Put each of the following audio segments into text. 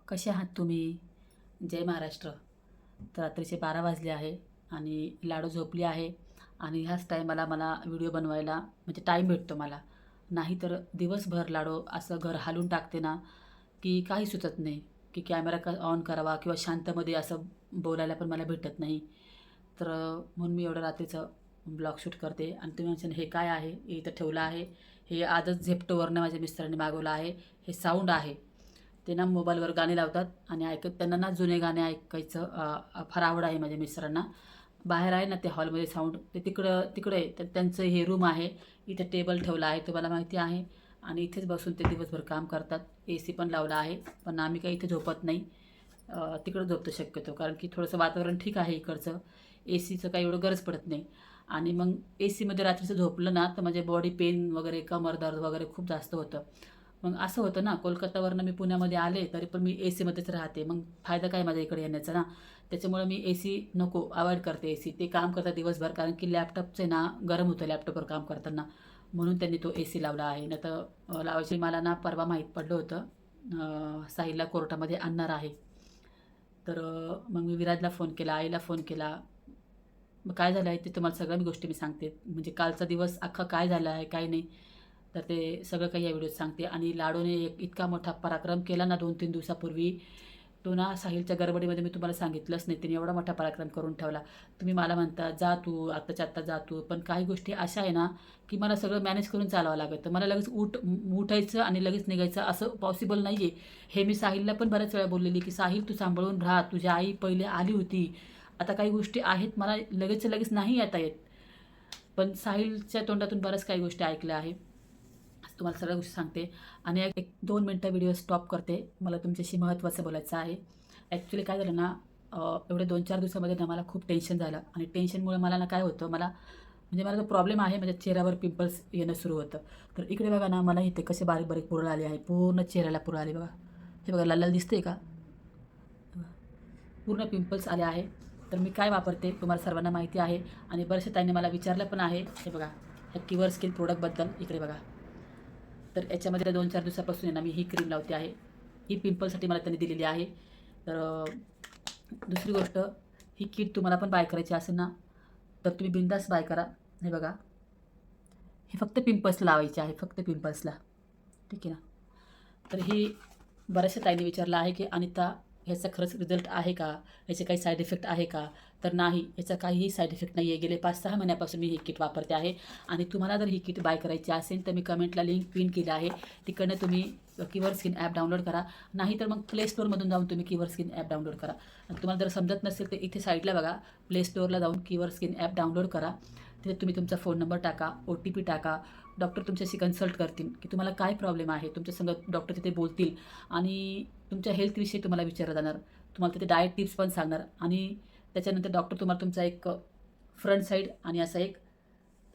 कसे आहात तुम्ही? जय महाराष्ट्र. तर रात्रीचे 12 वाजले आहे आणि लाडू झोपली आहे आणि ह्याच टायमाला मला व्हिडिओ बनवायला म्हणजे टाईम भेटतो मला. नाहीतर दिवसभर लाडू असं घर हालून टाकते ना, की काही सुचत नाही, की कॅमेरा ऑन करावा किंवा शांतमध्ये असं बोलायला पण मला भेटत नाही. तर म्हणून मी एवढं रात्रीचं ब्लॉग शूट करते आणि तुम्ही म्हणशाल हे काय आहे? हे इथं ठेवलं आहे. हे आजच झेप्टोवरनं माझ्या मिस्टरांनी मागवलं आहे. हे साऊंड आहे. ते ना मोबाईलवर गाणे लावतात आणि त्यांना ना जुने गाणे ऐकायचं फार आवड आहे माझ्या मिस्टरांना. बाहेर आहे ना ते हॉलमध्ये साऊंड ते तिकडं तिकडे आहे. तर त्यांचं हे रूम आहे. इथे टेबल ठेवला आहे तुम्हाला माहिती आहे आणि इथेच बसून ते दिवसभर काम करतात. AC पण लावला आहे. पण आम्ही काही इथे झोपत नाही. तिकडं झोपतो शक्यतो कारण की थोडंसं वातावरण ठीक आहे इकडचं. ACचं काही एवढं गरज पडत नाही आणि मग ACमध्ये रात्रीचं झोपलं ना तर माझे बॉडी पेन वगैरे कमर दर्द वगैरे खूप जास्त होतं. मग असं होतं ना, कोलकातावरनं मी पुण्यामध्ये आले तरी पण मी ACमध्येच राहते. मग फायदा काय माझ्या इकडे येण्याचा ना. त्याच्यामुळे मी AC नको अवॉइड करते AC. ते काम करतात दिवसभर कारण की लॅपटॉपचे ना गरम होतं लॅपटॉपवर काम करताना. म्हणून त्यांनी तो AC लावला आहे. नाहीतर लावायची मला ना परवा माहीत पडलं होतं. साहिलला कोर्टामध्ये आणणार आहे. तर मग मी विराजला फोन केला, आईला फोन केला. मग काय झालं आहे ते तुम्हाला सगळ्या गोष्टी मी सांगते. म्हणजे कालचा दिवस अख्खा काय झाला आहे, काय नाही. तर ते सगळं काही या व्हिडिओत सांगते आणि लाडूने एक इतका मोठा पराक्रम केला ना 2-3 दिवसापूर्वी. तो ना साहिलच्या गडबडीमध्ये मी तुम्हाला सांगितलंच नाही. तिने एवढा मोठा पराक्रम करून ठेवला. तुम्ही मला म्हणता, "जा तू, आत्ताच्या आत्ता जा तू." पण काही गोष्टी अशा आहे ना, की मला सगळं मॅनेज करून चालावं लागतं. मला लगेच उठायचं आणि लगेच निघायचं असं पॉसिबल नाही आहे. हे मी साहिलला पण बऱ्याच वेळा बोललेली, की "साहिल तू सांभाळून राहा. तुझी आई पहिले आली होती. आता काही गोष्टी आहेत मला लगेचच्या लगेच नाही येता येत." पण साहिलच्या तोंडातून बऱ्याच काही गोष्टी ऐकल्या आहे. तुम्हाला सगळ्या गोष्टी सांगते आणि एक 2 मिनटं व्हिडिओ स्टॉप करते. मला तुमच्याशी महत्त्वाचं बोलायचं आहे. ॲक्च्युली काय झालं ना, एवढे 2-4 दिवसामध्ये ना मला खूप टेन्शन झालं आणि टेन्शनमुळे मला ना काय होतं, मला जो प्रॉब्लेम आहे माझ्या चेहऱ्यावर पिंपल्स येणं सुरू होतं. तर इकडे बघा ना, मला इथे कसे बारीक-बारीक पुरळ आले आहे. पूर्ण चेहऱ्याला पुरळ आले बघा. हे बघा लाल-लाल दिसतंय का? पूर्ण पिंपल्स आले आहे. तर मी काय वापरते तुम्हाला सर्वांना माहिती आहे आणि बऱ्याचशा ताईंनी मला विचारलं पण आहे. हे बघा, ह्या क्युअर स्किन प्रोडक्टबद्दल इकडे बघा. तर याच्यामध्ये 2-4 दिवसापासून आहे ना मी ही क्रीम लावते आहे. ही पिंपलसाठी मला त्यांनी दिलेली आहे. तर दुसरी गोष्ट, ही किट तुम्हाला पण बाय करायची असेल ना, तर तुम्ही बिनधास्त बाय करा. हे बघा, हे फक्त पिंपल्सला लावायचे आहे, फक्त पिंपल्सला. ठीक आहे ना. तर ही बऱ्याचशा ताईंनी विचारलं आहे, की "अनिता ह्याचा खरंच रिझल्ट आहे का? याचे काही साईड इफेक्ट आहे का?" तर नाही, याचा काहीही साईड इफेक्ट नाही आहे. गेले 5-6 महिन्यापासून मी ही किट वापरते आहे आणि तुम्हाला जर ही किट बाय करायची असेल, तर मी कमेंटला लिंक पिन केली आहे. तिकडनं तुम्ही किवर स्किन ॲप डाउनलोड करा. नाहीतर मग प्ले स्टोअरमधून जाऊन तुम्ही किवर स्किन ॲप डाउनलोड करा. आणि तुम्हाला जर समजत नसेल, तर इथे साईडला बघा, प्ले स्टोअरला जाऊन किवर स्किन ॲप डाउनलोड करा. तिथे तुम्ही तुमचा फोन नंबर टाका, OTP टाका. डॉक्टर तुमच्याशी कन्सल्ट करतील, की तुम्हाला काय प्रॉब्लेम आहे. तुमच्यासंग डॉक्टर तिथे बोलतील आणि तुमच्या हेल्थविषयी तुम्हाला विचारलं जाणार. तुम्हाला तिथे डाएट टिप्स पण सांगणार आणि त्याच्यानंतर डॉक्टर तुम्हाला तुमचा एक फ्रंट साईड आणि असा एक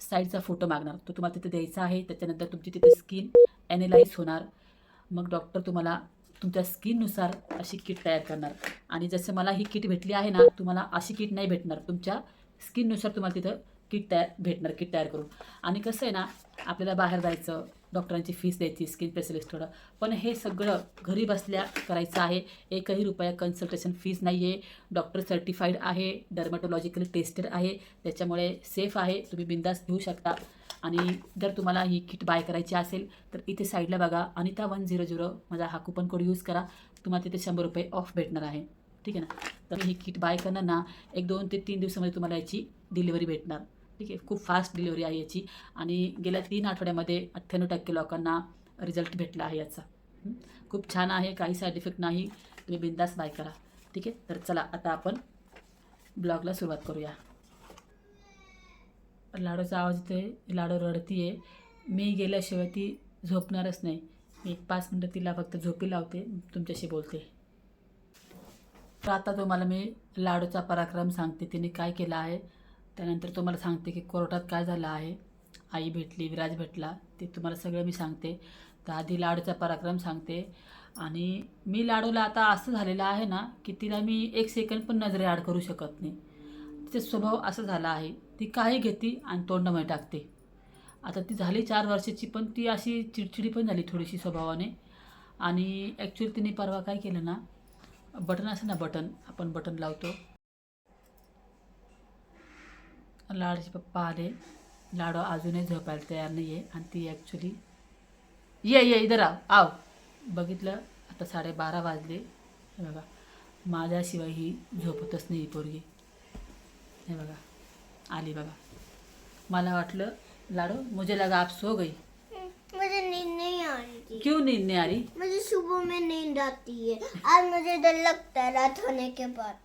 साईडचा फोटो मागणार. तो तुम्हाला तिथे द्यायचा आहे. त्याच्यानंतर तुमची तिथे स्किन ॲनलाईज होणार. मग डॉक्टर तुम्हाला तुमच्या स्किननुसार अशी किट तयार करणार आणि जसं मला ही किट भेटली आहे ना, तुम्हाला अशी किट नाही भेटणार. तुमच्या स्किननुसार तुम्हाला तिथं किट तयार करून. आणि कसं आहे ना, आपल्याला बाहेर जायचं, डॉक्टरांची फीस द्यायची, स्किन स्पेशलिस्टकडं. पण हे सगळं घरी बसल्या करायचं आहे. एकही रुपया कन्सल्टेशन फीस नाही आहे. डॉक्टर सर्टिफाईड आहे, डर्मॅटॉलॉजिकली टेस्टेड आहे. त्याच्यामुळे सेफ आहे. तुम्ही बिनधास्त घेऊ शकता. आणि जर तुम्हाला ही किट बाय करायची असेल, तर इथे साईडला बघा अनिता100 माझा हा कुपन कोड यूज करा. तुम्हाला तिथे ₹100 ऑफ भेटणार आहे. ठीक आहे ना. तर ही किट बाय करणार ना, एक 2 ते 3 दिवसामध्ये तुम्हाला याची डिलिव्हरी भेटणार. ठीक आहे. खूप फास्ट डिलिव्हरी आहे याची आणि गेल्या 3 आठवड्यामध्ये 98% लोकांना रिझल्ट भेटला आहे याचा. खूप छान आहे. काही साईड इफेक्ट नाही. तुम्ही बिनधास्त बाय करा. ठीक आहे. तर चला आता आपण ब्लॉगला सुरुवात करूया. लाडूचा आवाज येतोय. लाडू रडतीये. मी गेल्याशिवाय ती झोपणारच नाही. मी एक 5 मिनिटं तिला फक्त झोपी लावते. तुमच्याशी बोलते. तर आता तुम्हाला मी लाडूचा पराक्रम सांगते. तिने काय केलं आहे. त्यानंतर तुम्हाला सांगते की कोर्टात काय झालं आहे. आई भेटली, विराज भेटला. ते तुम्हाला सगळं मी सांगते. तर आधी लाडूचा पराक्रम सांगते. आणि मी लाडूला आता असं झालेलं आहे ना, की तिला मी 1 सेकंड पण नजरेआड करू शकत नाही. तिचा स्वभाव असा झाला आहे. ती काही घेते आणि तोंडामध्ये टाकते. आता ती झाली 4 वर्षाची, पण ती अशी चिडचिडी पण झाली थोडीशी स्वभावाने. आणि ॲक्च्युअली तिने परवा काय केलं ना, बटन असं ना, बटन आपण बटन लावतो. लाडचे पप्पा आले. लाडू अजूनही झोपायला तयार नाही आहे आणि ती ॲक्च्युली ये इधर आव. बघितलं आता 12:30 वाजले. हे बघा, माझ्याशिवाय ही झोपतच नाही पोरगी. हे बघा आली बघा. मला वाटलं लाडू मुझे लगा आप सो गई. मुझे नींद नहीं आ रही थी. क्यों नींद नहीं आ रही? मुझे सुबह में नींद आती है. आज मुझे डर लगता है रात होने के बाद.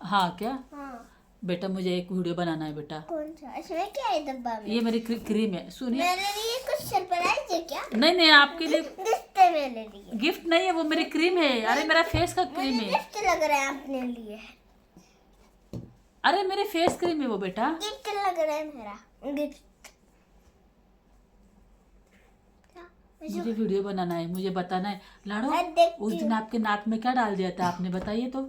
हाँ क्या हाँ. बेटा, मुझे एक वीडियो बनाना है बेटा. कौन सा? इसमें क्या है डब्बा में? ये मेरी क्रीम है, सुनिए. मेरे लिए कुछ सरप्राइज है क्या? नहीं आपके लिए गिफ्ट है मेरे लिए. गिफ्ट नहीं है, वो मेरी क्रीम है. अरे मेरा फेस का क्रीम मुझे है. गिफ्ट लग रहा है अपने लिए. अरे मेरे फेस क्रीम है वो बेटा. गिफ्ट लग रहा है मेरा गिफ्ट. मुझे वीडियो बनाना है, मुझे बताना है. लाडो, मैं देखती उस दिन हूँ. आपके नाक में क्या डाल दिया था आपने, बताइए तो.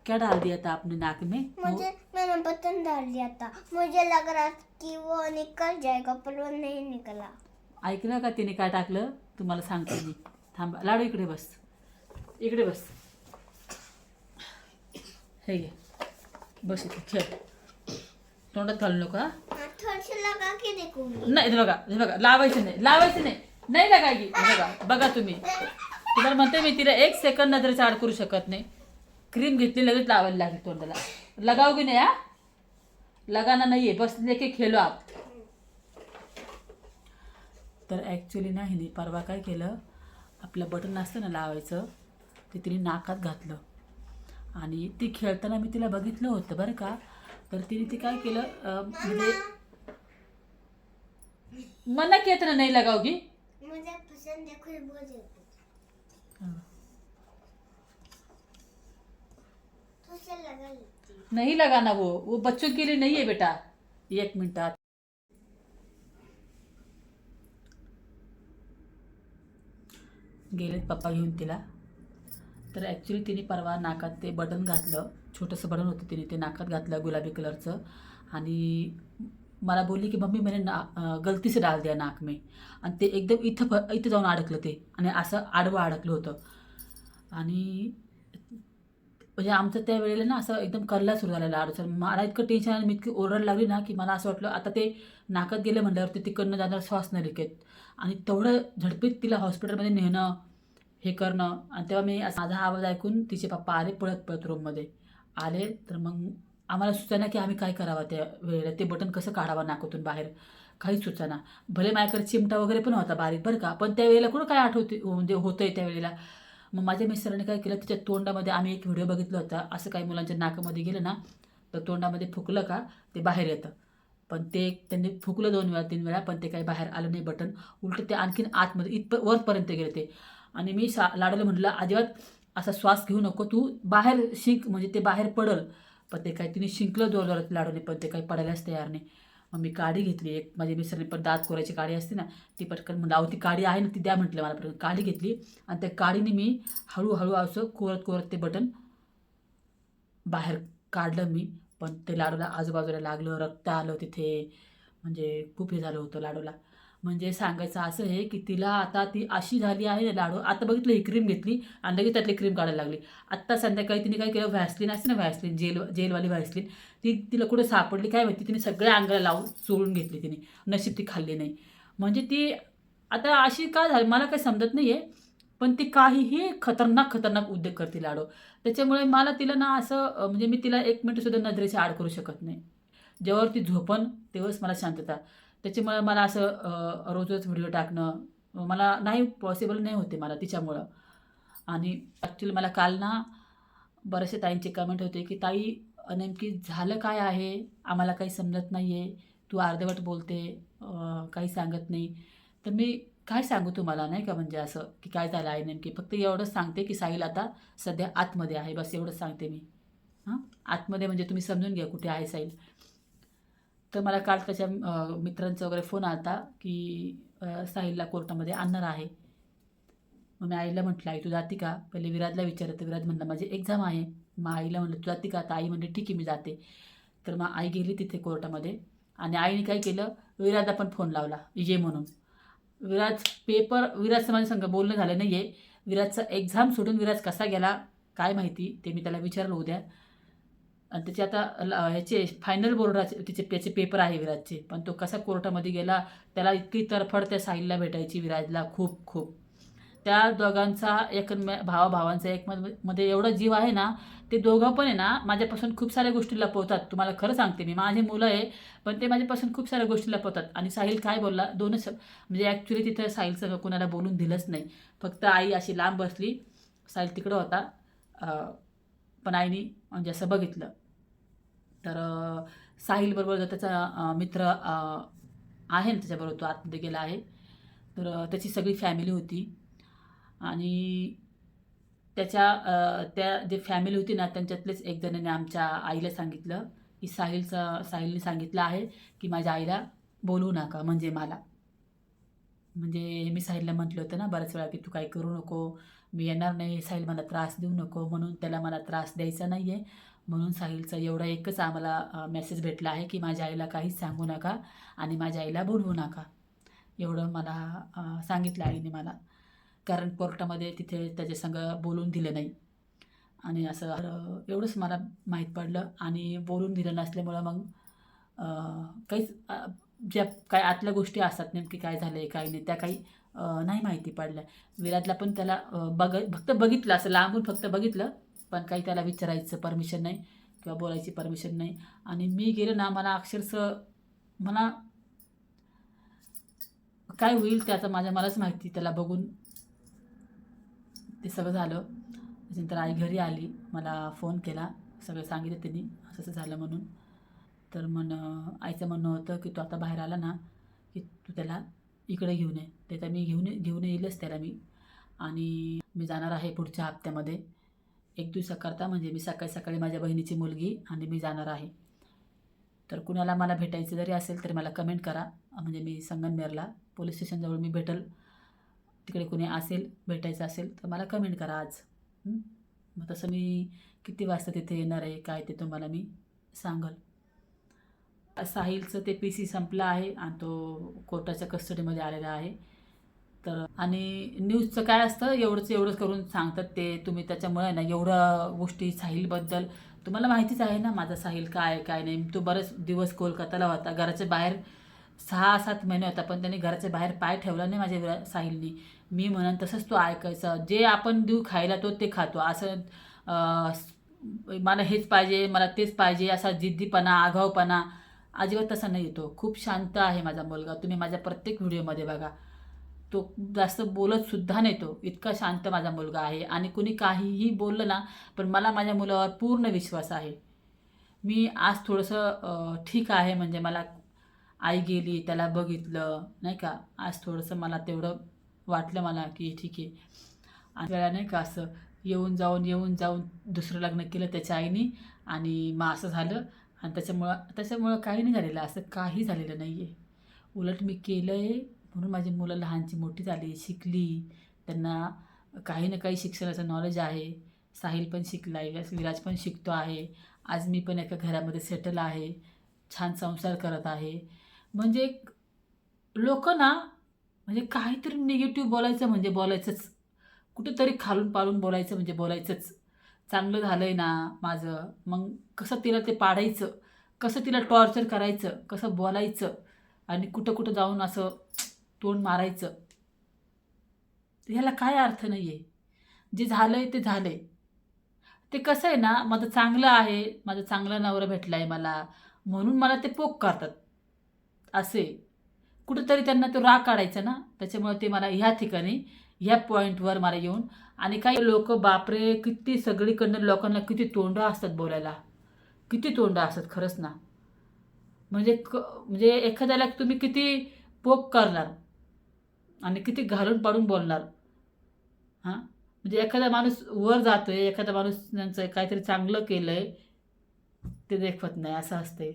क्या डाल दिया था आपने नाक में? मैंने बटन डाल दिया था. मुझे लग रहा था कि वो निकल जाएगा पर वो नहीं निकला. ऐकलं का तिने काय टाकलं? तुम्हाला सांगते मी. थांबा लाडू, इकडे बस, इकडे बस. हे घे, बस इथे खेळ. तोंडात घालू नका. थोडस लगा के देखूंगी. नाही, हे बघा लावायचं नाही, नाही लागायची. बघा तुम्ही. तुम्हाला म्हणते मी, तिला 1 सेकंद नजरेचा आड करू शकत नाही. क्रीम घेतली, लगेच लावायला लागली तोंडाला. लगाओगी नाही? लगाना नाही आहे, बस लेके खेळलो आप. तर ॲक्च्युली ना, हिने परवा काय केलं, आपलं बटन असतं ना लावायचं, ते तिने नाकात घातलं. आणि ती खेळताना मी तिला बघितलं होतं बरं का. तर तिने ते काय केलं, म्हणजे मना किया था नाही लगाओगी. मुझे पसंद है खुशबू देती. तो से लगा लेती. नहीं लगाना, वो बच्चों के लिए नहीं है बेटा. 1 मिनिटात. गेलेत पप्पा घेऊन तिला. तर ॲक्च्युली तिने परवा नाकात ते बटन घातलं. छोटंसं बटन होतं, तिने ते नाकात घातलं गुलाबी कलरचं. आणि मला बोलली की मम्मी मैंने गलती से डाल दिया नाक में. आणि ते एकदम इथं जाऊन अडकलं ते, आणि असं आडवं अडकलं होतं. आणि म्हणजे आमचं त्या वेळेला ना असं एकदम करला सुरू झालेला लाडूचं. मला इतकं टेन्शन आणि मी इतकी ओरड लागली ना, की मला असं वाटलं आता ते नाकात गेलं म्हटल्यावरती तिकडनं जाणार श्वास नाही लिकेत. आणि तेवढं झडपीत तिला हॉस्पिटलमध्ये नेणं, हे करणं. आणि तेव्हा मी माझा आवाज ऐकून तिचे पप्पा आले पळत रूममध्ये आले. तर मग आम्हाला सुचना की आम्ही काय करावं त्या वेळेला. ते बटन कसं काढावं नाकातून बाहेर, काहीच सुचना. भले माझ्याकडे चिमटा वगैरे पण होता बारीक बरं का, पण त्यावेळेला कुठं काय आठवते म्हणजे होतं आहे त्यावेळेला. मग माझ्या मिस्टरांनी काय केलं, तिच्या तोंडामध्ये, आम्ही एक व्हिडिओ बघितला होता, असं काही मुलांच्या नाकामध्ये गेलं ना तर तोंडामध्ये फुकलं का ते बाहेर येतं. पण ते त्यांनी फुकलं 2 वेळा 3 वेळा, पण ते काही बाहेर आलं नाही बटन. उलटं ते आणखीन आतमध्ये वरपर्यंत गेले ते. आणि मी लाडूला म्हटलं अजिबात असा श्वास घेऊ नको, तू बाहेर शिंक, म्हणजे ते बाहेर पडल. पण ते काही तिने शिंकलं जोरजोरात लाडूने, पण ते काही पडायलाच तयार नाही. मग मी काडी घेतली एक, माझ्या मिस्टरने पण दात कोरायची काडी असते ना, ती पटकन म्हणलं अहो ती काडी आहे ना, ती द्या म्हटलं मला. पटकन काडी घेतली आणि त्या काडीने मी हळूहळू असं कोरत ते बटन बाहेर काढलं मी. पण ते लाडूला आजूबाजूला लागलं, रक्त आलं तिथे, म्हणजे खूप हे झालं होतं लाडूला. म्हणजे सांगायचं असं आहे की तिला आता ती अशी झाली आहे ना लाडू. आता बघितलं ही क्रीम घेतली आणि लगेच त्यातली क्रीम काढायला लागली. आत्ता संध्याकाळी तिने काय केलं, व्हॅसलीन असते ना, व्हॅसलीन जेलवाली व्हॅसलीन, ती तिला कुठे सापडली काय माहिती, तिने सगळ्या अंगाला लावून चोळून घेतली तिने. नशीब ती खाल्ली नाही. म्हणजे ती आता अशी का झाली मला काही समजत नाही आहे. पण ती काहीही खतरनाक उद्योग करते लाडू. त्याच्यामुळे मला तिला ना असं म्हणजे मी तिला 1 मिनिटसुद्धा नजरेची आड करू शकत नाही. जेव्हावर ती झोपन तेव्हाच मला शांतता. त्याच्यामुळे मला असं रोज व्हिडिओ टाकणं मला नाही पॉसिबल नाही होते मला तिच्यामुळं. आणि ॲक्च्युली मला काल ना बरेचसे ताईंचे कमेंट होते की ताई नेमकी झालं काय आहे, आम्हाला काही समजत नाही आहे, तू अर्धवट बोलते, काही सांगत नाही. तर मी काय सांगू तुम्हाला नाही का, म्हणजे असं की काय झालं आहे नेमकी. फक्त एवढंच सांगते की साहिल आता सध्या आतमध्ये आहे, बस एवढंच सांगते मी. आतमध्ये म्हणजे तुम्ही समजून घ्या कुठे आहे साहिल. तर मला काल त्याच्या मित्रांचा वगैरे फोन आला की साहिलला कोर्टामध्ये आणणार आहे. मग मी आईला म्हटलं आई तू जाते का, पहिले विराजला विचारतं. विराज म्हणलं माझी एक्झाम आहे. मग आईला म्हटलं तू जाते का, तर आई म्हणली ठीक आहे मी जाते. तर मग आई गेली तिथे कोर्टामध्ये आणि आईने काय केलं, विराजला पण फोन लावला ये म्हणून. विराजचं माझ्या संग बोलणं झालं नाही आहे. विराजचा एक्झाम सोडून विराज कसा गेला काय माहिती, ते मी त्याला विचारलं उद्या. आणि त्याचे आता ह्याचे फायनल बोर्डाचे त्याचे पेपर आहे विराजचे, पण तो कसा कोर्टामध्ये गेला. त्याला इतकी तडफड त्या साहिलला भेटायची, विराजला खूप खूप. त्या दोघांचा भावाभावांचा मध्ये एवढा जीव आहे ना. ते दोघं पण आहे ना माझ्यापासून खूप साऱ्या गोष्टी लपवतात. तुम्हाला खरं सांगते मी, माझी मुलं आहे, पण ते माझ्यापासून खूप साऱ्या गोष्टी लपवतात. आणि साहिल काय बोलला, दोनच म्हणजे ॲक्च्युली तिथं साहिलचं कुणाला बोलून दिलंच नाही. फक्त आई अशी लांब बसली, साहिल तिकडं होता. पण आईनी म्हणजे असं बघितलं. तर साहिलबरोबर जो त्याचा मित्र आहे ना, त्याच्याबरोबर तो आतमध्ये गेला आहे. तर त्याची सगळी फॅमिली होती. आणि त्या जे फॅमिली होती ना, त्यांच्यातलेच एक जणाने आमच्या आईला सांगितलं, की साहिलने सांगितलं आहे की माझ्या आईला बोलवू नका, म्हणजे मला. म्हणजे मी साहिलला म्हटलं होतं ना बऱ्याच वेळा, की तू काही करू नको, मी येणार नाही, साहिल मला त्रास देऊ नको, म्हणून त्याला मला त्रास द्यायचा नाही आहे. म्हणून साहिलचा एवढा एकच आम्हाला मेसेज भेटला आहे, की माझ्या आईला काहीच सांगू नका आणि माझ्या आईला बोलवू नका. एवढं मला सांगितलं आईने मला. कारण कोर्टामध्ये तिथे त्याच्यासंग बोलून दिलं नाही. आणि असं एवढंच मला माहीत पडलं. आणि बोलून दिलं नसल्यामुळं मग काहीच ज्या काय आतल्या गोष्टी असतात, नेमकी काय झालं आहे काय नाही, त्या काही नाही माहिती पडल्या. विराजला पण त्याला फक्त बघितलं, असं लांबून फक्त बघितलं, पण काही त्याला विचारायचं परमिशन नाही किंवा बोलायची परमिशन नाही. आणि मी गेलो ना, मला अक्षरशः मला काय होईल त्याचं मलाच माहिती. त्याला बघून ते सगळं झालं. त्याच्यानंतर आई घरी आली, मला फोन केला, सगळं सांगितलं त्यांनी असं असं झालं म्हणून. तर आईचं म्हणणं होतं की तू आता बाहेर आला ना, की तू त्याला इकडे घेऊन ये. त्याचा मी घेऊन येईलच त्याला मी. आणि मी जाणार आहे पुढच्या हप्त्यामध्ये 1 दिवसाकरता. म्हणजे मी सकाळी सकाळी माझ्या बहिणीची मुलगी आणि मी जाणार आहे. तर कुणाला मला भेटायचं जरी असेल तरी मला कमेंट करा. म्हणजे मी संगमनेरला पोलीस स्टेशनजवळ मी भेटेल. तिकडे कुणी असेल, भेटायचं असेल तर मला कमेंट करा आज. मग तसं मी किती वाजता तिथे येणार आहे काय ते तुम्हाला मी सांगल. साहिलचं ते PC संपलं आहे आणि तो कोर्टाच्या कस्टडीमध्ये आलेला आहे. तर आणि न्यूजचं काय असतं, एवढंच करून सांगतात ते. तुम्ही त्याच्यामुळे ना एवढं गोष्टी साहिलबद्दल तुम्हाला माहितीच आहे ना, माझा साहिल काय काय नाही. तो बरेच दिवस कोलकाताला होता, घराच्या बाहेर 6-7 महिने होता, पण त्याने घराच्या बाहेर पाय ठेवला नाही माझ्या साहिलनी. मी म्हणन तसंच तो ऐकायचा. जे आपण देऊ खायला तो ते खातो. असं मला हेच पाहिजे, मला तेच पाहिजे, असा जिद्दीपणा, आगाऊपणा अजिबात तसा नाही येतो. खूप शांत आहे माझा मुलगा. तुम्ही माझ्या प्रत्येक व्हिडिओमध्ये बघा. तो जास्त बोलतसुद्धा नाही, तो इतका शांत माझा मुलगा आहे. आणि कुणी काहीही बोललं ना, पण मला माझ्या मुलावर पूर्ण विश्वास आहे. मी आज थोडंसं ठीक आहे, म्हणजे मला आई गेली, त्याला बघितलं नाही का, आज थोडंसं मला तेवढं वाटलं मला की ठीक आहे. आणि वेळा नाही का असं येऊन जाऊन दुसरं लग्न केलं त्याच्या आईनी. आणि मग असं झालं. आणि त्याच्यामुळं काही नाही झालेलं, असं काही झालेलं नाही आहे. उलट मी केलं आहे म्हणून माझी मुलं लहानची मोठी झाली, शिकली, त्यांना काही ना काही शिक्षणाचं नॉलेज आहे. साहिल पण शिकला आहे, विराज पण शिकतो आहे. आज मी पण एका घरामध्ये सेटल आहे, छान संसार करत आहे. म्हणजे लोक ना, म्हणजे काहीतरी निगेटिव्ह बोलायचं म्हणजे बोलायचंच, कुठेतरी खालून पालून बोलायचं म्हणजे बोलायचंच. चांगलं झालं आहे ना माझं, मग कसं तिला ते पाडायचं, कसं तिला टॉर्चर करायचं, कसं बोलायचं आणि कुठं कुठं जाऊन असं तोंड मारायचं. ह्याला काय अर्थ नाही आहे. जे झालं आहे ते झालं आहे. ते कसं आहे ना, माझं चांगलं आहे, माझा चांगला नवरा भेटला आहे मला, म्हणून मला ते पोक करतात असे. कुठेतरी त्यांना तो राग काढायचा ना, त्याच्यामुळे ते मला ह्या ठिकाणी ह्या पॉईंटवर मला येऊन. आणि काही लोक बापरे, किती सगळीकडनं लोकांना किती तोंड असतात बोलायला, किती तोंड असतात खरंच ना. म्हणजे एखाद्याला तुम्ही किती पोक करणार आणि किती घालून पाडून बोलणार. हां, म्हणजे एखादा माणूस वर जातोय, एखादा माणूस त्यांचं काहीतरी चांगलं केलंय ते देखवत नाही, असं असते.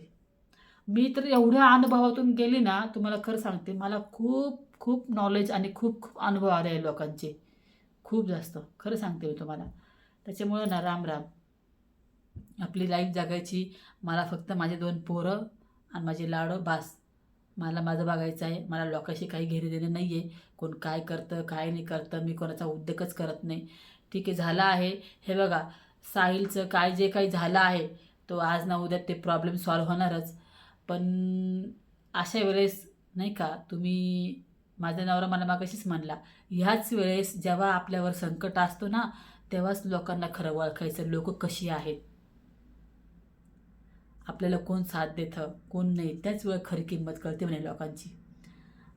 मी तर एवढ्या अनुभवातून गेली ना, तुम्हाला खरं सांगते, मला खूप खूप नॉलेज आणि खूप खूप अनुभव आले आहे लोकांचे, खूप जास्त. खरं सांगते मी तुम्हाला. त्याच्यामुळं ना, राम राम. आपली लाईफ जगायची. मला फक्त माझे 2 पोरं आणि माझे लाडो बास. मला माझं बघायचं आहे. मला लोकांशी काही घेणं देणं नाही आहे. कोण काय करतं, काय नाही करतं, मी कोणाचा उद्योगच करत नाही. ठीक आहे, झालं आहे. हे बघा, साहिलचं काय जे काही झालं आहे तो आज ना उद्या ते प्रॉब्लेम सॉल्व्ह होणारच. पण अशा वेळेस नाही का, तुम्ही, माझा नवरा मला मागाशीच म्हणला, ह्याच वेळेस जेव्हा आपल्यावर संकट असतो ना, तेव्हाच लोकांना खरं ओळखायचं, लोक कशी आहेत, आपल्याला कोण साथ देतं कोण नाही, त्याच वेळ खरी किंमत कळते म्हणे लोकांची.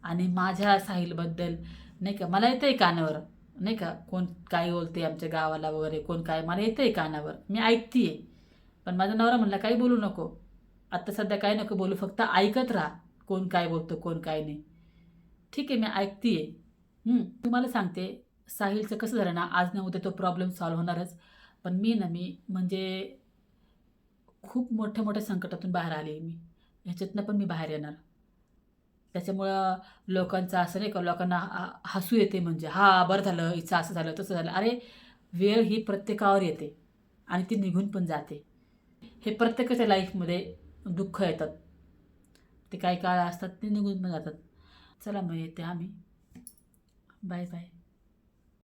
आणि माझ्या साहिलबद्दल नाही का, मला येतं आहे कानावर, नाही का, कोण काय बोलते आमच्या गावाला वगैरे, कोण काय, मला येतं आहे कानावर, मी ऐकते. पण माझा नवरा म्हणला काही बोलू नको, आत्ता सध्या काय नको बोलू, फक्त ऐकत राहा कोण काय बोलतो कोण काय नाही. ठीक आहे, मी ऐकते. तुम्हाला सांगते, साहिलचं कसं झालं ना, आज ना उद्या तो प्रॉब्लेम सॉल्व्ह होणारच. पण मी म्हणजे खूप मोठ्या मोठ्या संकटातून बाहेर आले मी, ह्याच्यातनं पण मी बाहेर येणार. त्याच्यामुळं लोकांचं असं नाही का, लोकांना हसू येते, म्हणजे हा बरं झालं हिचं असं झालं तसं झालं. अरे, वेळ ही प्रत्येकावर येते आणि ती निघून पण जाते. हे प्रत्येकाच्या लाईफमध्ये दुःख येतात, ते काही काळ असतात, ते निघून पण जातात. चला मग येते आम्ही, बाय बाय.